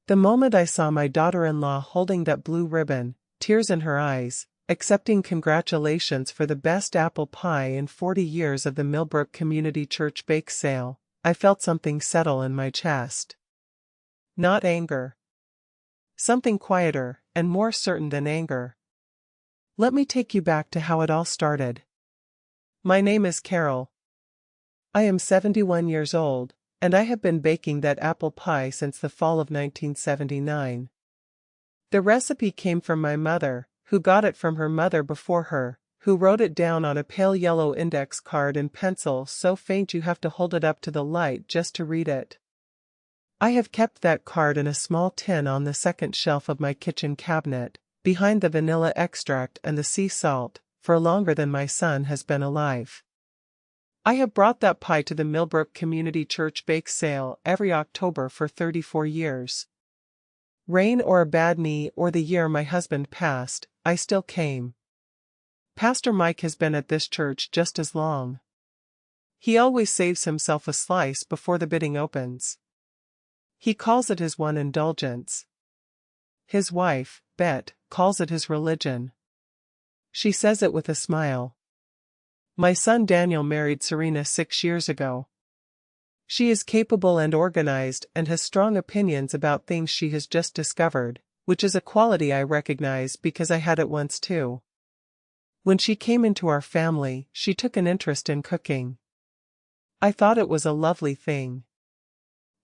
The moment I saw my daughter-in-law holding that blue ribbon, tears in her eyes, accepting congratulations for the best apple pie in 40 years of the Millbrook Community Church bake sale, I felt something settle in my chest. Not anger. Something quieter, and more certain than anger. Let me take you back to how it all started. My name is Carol. I am 71 years old, and I have been baking that apple pie since the fall of 1979. The recipe came from my mother, who got it from her mother before her, who wrote it down on a pale yellow index card in pencil so faint you have to hold it up to the light just to read it. I have kept that card in a small tin on the second shelf of my kitchen cabinet, behind the vanilla extract and the sea salt, for longer than my son has been alive. I have brought that pie to the Millbrook Community Church bake sale every October for 34 years. Rain or a bad knee or the year my husband passed, I still came. Pastor Mike has been at this church just as long. He always saves himself a slice before the bidding opens. He calls it his one indulgence. His wife, Bet, calls it his religion. She says it with a smile. My son Daniel married Serena 6 years ago. She is capable and organized and has strong opinions about things she has just discovered, which is a quality I recognize because I had it once too. When she came into our family, she took an interest in cooking. I thought it was a lovely thing.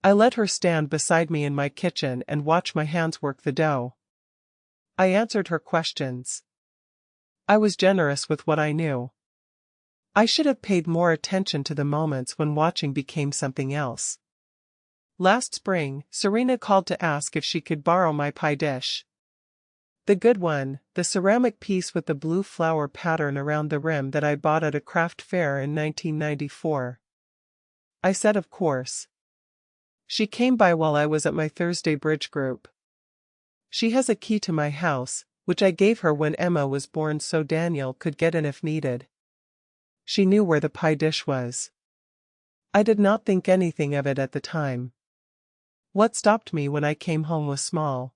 I let her stand beside me in my kitchen and watch my hands work the dough. I answered her questions. I was generous with what I knew. I should have paid more attention to the moments when watching became something else. Last spring, Serena called to ask if she could borrow my pie dish. The good one, the ceramic piece with the blue flower pattern around the rim that I bought at a craft fair in 1994. I said of course. She came by while I was at my Thursday bridge group. She has a key to my house, which I gave her when Emma was born so Daniel could get in if needed. She knew where the pie dish was. I did not think anything of it at the time. What stopped me when I came home was small.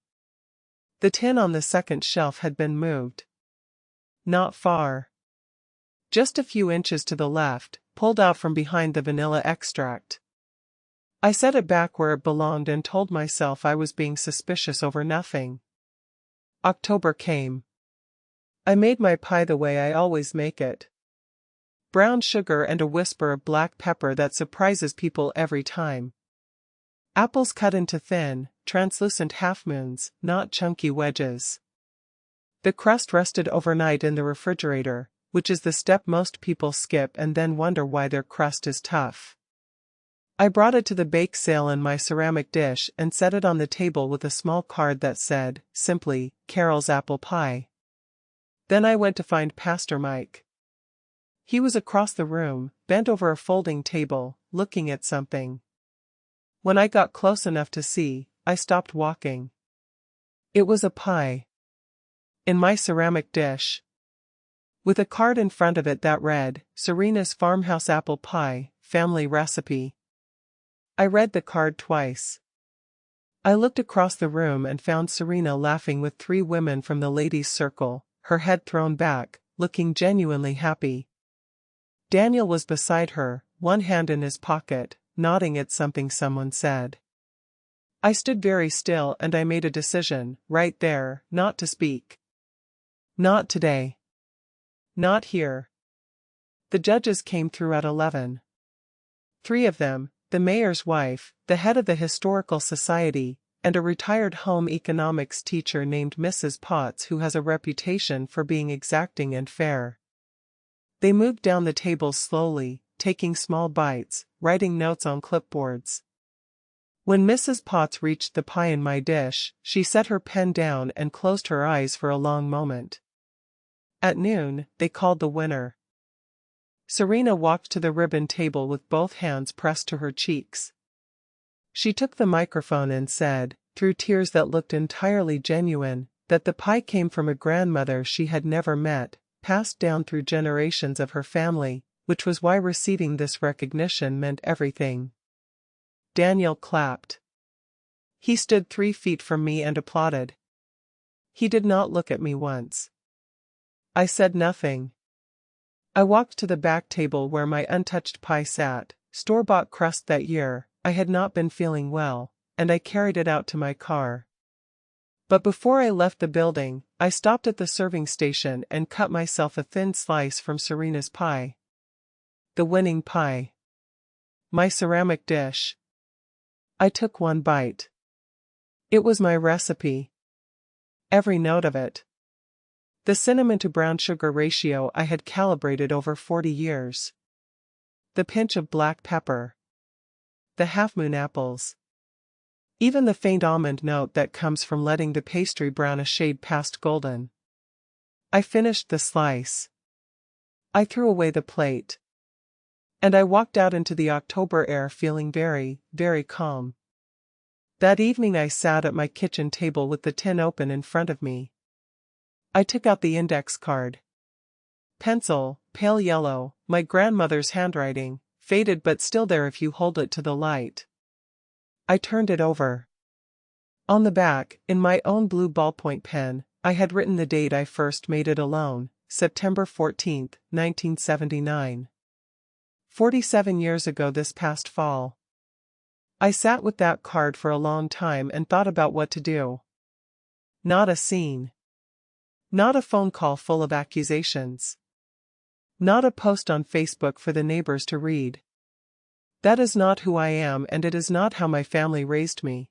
The tin on the second shelf had been moved. Not far. Just a few inches to the left, pulled out from behind the vanilla extract. I set it back where it belonged and told myself I was being suspicious over nothing. October came. I made my pie the way I always make it. Brown sugar and a whisper of black pepper that surprises people every time. Apples cut into thin, translucent half-moons, not chunky wedges. The crust rested overnight in the refrigerator, which is the step most people skip and then wonder why their crust is tough. I brought it to the bake sale in my ceramic dish and set it on the table with a small card that said, simply, Carol's apple pie. Then I went to find Pastor Mike. He was across the room, bent over a folding table, looking at something. When I got close enough to see, I stopped walking. It was a pie. In my ceramic dish. With a card in front of it that read, Serena's Farmhouse Apple Pie, Family Recipe. I read the card twice. I looked across the room and found Serena laughing with 3 women from the ladies' circle, her head thrown back, looking genuinely happy. Daniel was beside her, one hand in his pocket, nodding at something someone said. I stood very still and I made a decision, right there, not to speak. Not today. Not here. The judges came through at 11. 3 of them, the mayor's wife, the head of the Historical Society, and a retired home economics teacher named Mrs. Potts who has a reputation for being exacting and fair. They moved down the tables slowly, taking small bites, writing notes on clipboards. When Mrs. Potts reached the pie in my dish, she set her pen down and closed her eyes for a long moment. At noon, they called the winner. Serena walked to the ribbon table with both hands pressed to her cheeks. She took the microphone and said, through tears that looked entirely genuine, that the pie came from a grandmother she had never met, passed down through generations of her family, which was why receiving this recognition meant everything. Daniel clapped. He stood 3 feet from me and applauded. He did not look at me once. I said nothing. I walked to the back table where my untouched pie sat, store-bought crust that year. I had not been feeling well, and I carried it out to my car. But before I left the building, I stopped at the serving station and cut myself a thin slice from Serena's pie. The winning pie. My ceramic dish. I took one bite. It was my recipe. Every note of it. The cinnamon to brown sugar ratio I had calibrated over 40 years. The pinch of black pepper. The half-moon apples. Even the faint almond note that comes from letting the pastry brown a shade past golden. I finished the slice. I threw away the plate. And I walked out into the October air feeling very, very calm. That evening I sat at my kitchen table with the tin open in front of me. I took out the index card. Pencil, pale yellow, my grandmother's handwriting, faded but still there if you hold it to the light. I turned it over. On the back, in my own blue ballpoint pen, I had written the date I first made it alone, September 14, 1979. 47 years ago this past fall. I sat with that card for a long time and thought about what to do. Not a scene. Not a phone call full of accusations. Not a post on Facebook for the neighbors to read. That is not who I am, and it is not how my family raised me.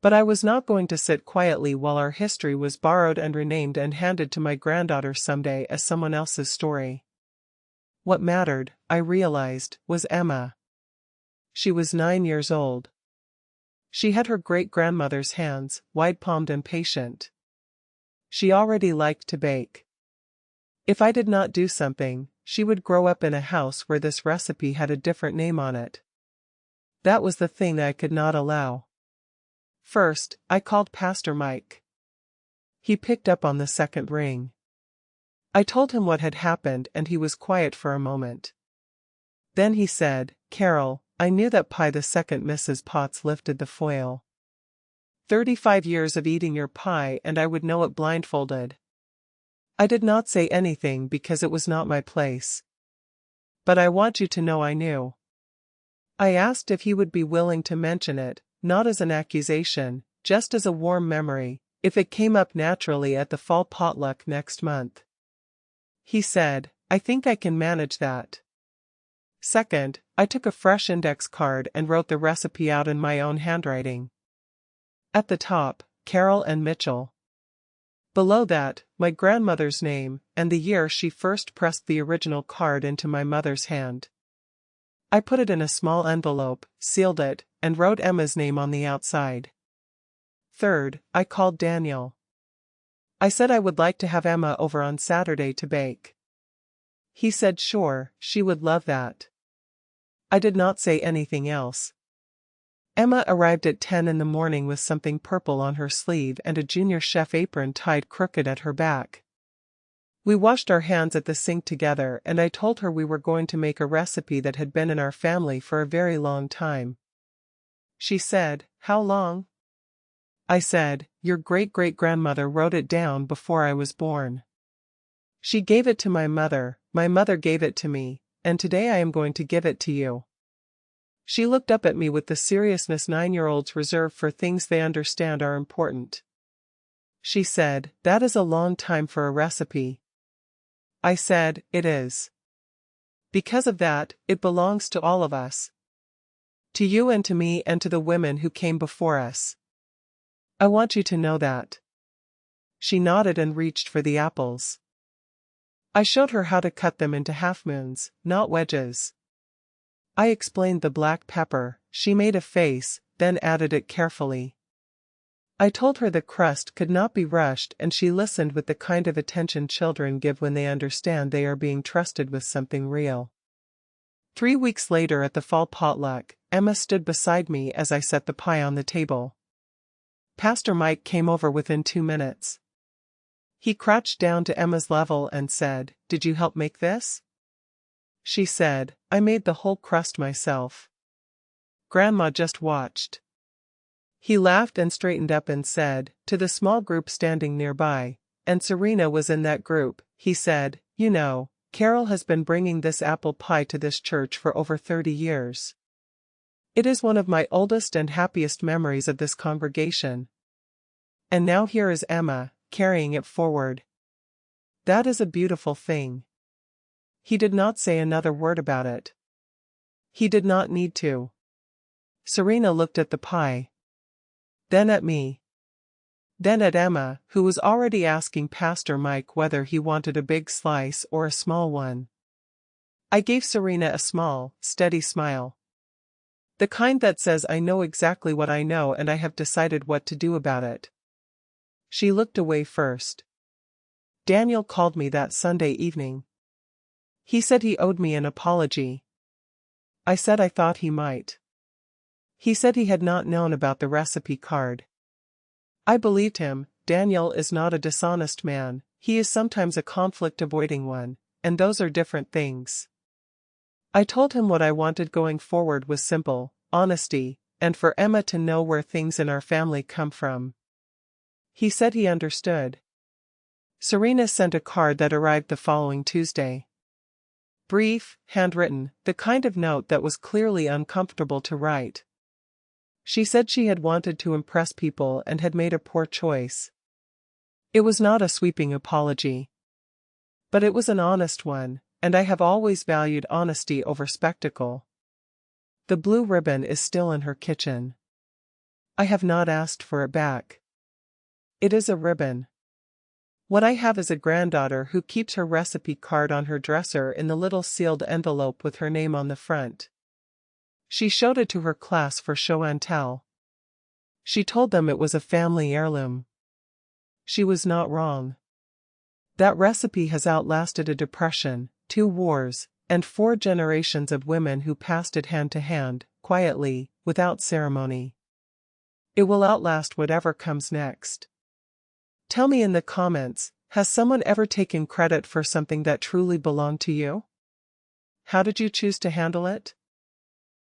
But I was not going to sit quietly while our history was borrowed and renamed and handed to my granddaughter someday as someone else's story. What mattered, I realized, was Emma. She was 9 years old. She had her great-grandmother's hands, wide-palmed and patient. She already liked to bake. If I did not do something, she would grow up in a house where this recipe had a different name on it. That was the thing I could not allow. First, I called Pastor Mike. He picked up on the second ring. I told him what had happened and he was quiet for a moment. Then he said, "Carol, I knew that pie the second Mrs. Potts lifted the foil. 35 years of eating your pie and I would know it blindfolded." I did not say anything because it was not my place. But I want you to know I knew. I asked if he would be willing to mention it, not as an accusation, just as a warm memory, if it came up naturally at the fall potluck next month. He said, "I think I can manage that." Second, I took a fresh index card and wrote the recipe out in my own handwriting. At the top, Carol and Mitchell. Below that, my grandmother's name, and the year she first pressed the original card into my mother's hand. I put it in a small envelope, sealed it, and wrote Emma's name on the outside. Third, I called Daniel. I said I would like to have Emma over on Saturday to bake. He said sure, she would love that. I did not say anything else. Emma arrived at 10 in the morning with something purple on her sleeve and a junior chef apron tied crooked at her back. We washed our hands at the sink together and I told her we were going to make a recipe that had been in our family for a very long time. She said, "How long?" I said, "Your great-great-grandmother wrote it down before I was born. She gave it to my mother gave it to me, and today I am going to give it to you." She looked up at me with the seriousness 9-year-olds reserve for things they understand are important. She said, "That is a long time for a recipe." I said, "It is. Because of that, it belongs to all of us. To you and to me and to the women who came before us. I want you to know that." She nodded and reached for the apples. I showed her how to cut them into half-moons, not wedges. I explained the black pepper, she made a face, then added it carefully. I told her the crust could not be rushed and she listened with the kind of attention children give when they understand they are being trusted with something real. 3 weeks later at the fall potluck, Emma stood beside me as I set the pie on the table. Pastor Mike came over within 2 minutes. He crouched down to Emma's level and said, "Did you help make this?" She said, "I made the whole crust myself. Grandma just watched." He laughed and straightened up and said, to the small group standing nearby, and Serena was in that group, he said, "You know, Carol has been bringing this apple pie to this church for over 30 years. It is one of my oldest and happiest memories of this congregation. And now here is Emma, carrying it forward. That is a beautiful thing." He did not say another word about it. He did not need to. Serena looked at the pie. Then at me. Then at Emma, who was already asking Pastor Mike whether he wanted a big slice or a small one. I gave Serena a small, steady smile. The kind that says I know exactly what I know and I have decided what to do about it. She looked away first. Daniel called me that Sunday evening. He said he owed me an apology. I said I thought he might. He said he had not known about the recipe card. I believed him. Daniel is not a dishonest man, he is sometimes a conflict-avoiding one, and those are different things. I told him what I wanted going forward was simple, honesty, and for Emma to know where things in our family come from. He said he understood. Serena sent a card that arrived the following Tuesday. Brief, handwritten, the kind of note that was clearly uncomfortable to write. She said she had wanted to impress people and had made a poor choice. It was not a sweeping apology. But it was an honest one, and I have always valued honesty over spectacle. The blue ribbon is still in her kitchen. I have not asked for it back. It is a ribbon. What I have is a granddaughter who keeps her recipe card on her dresser in the little sealed envelope with her name on the front. She showed it to her class for show and tell. She told them it was a family heirloom. She was not wrong. That recipe has outlasted a depression, 2 wars, and 4 generations of women who passed it hand to hand, quietly, without ceremony. It will outlast whatever comes next. Tell me in the comments, has someone ever taken credit for something that truly belonged to you? How did you choose to handle it?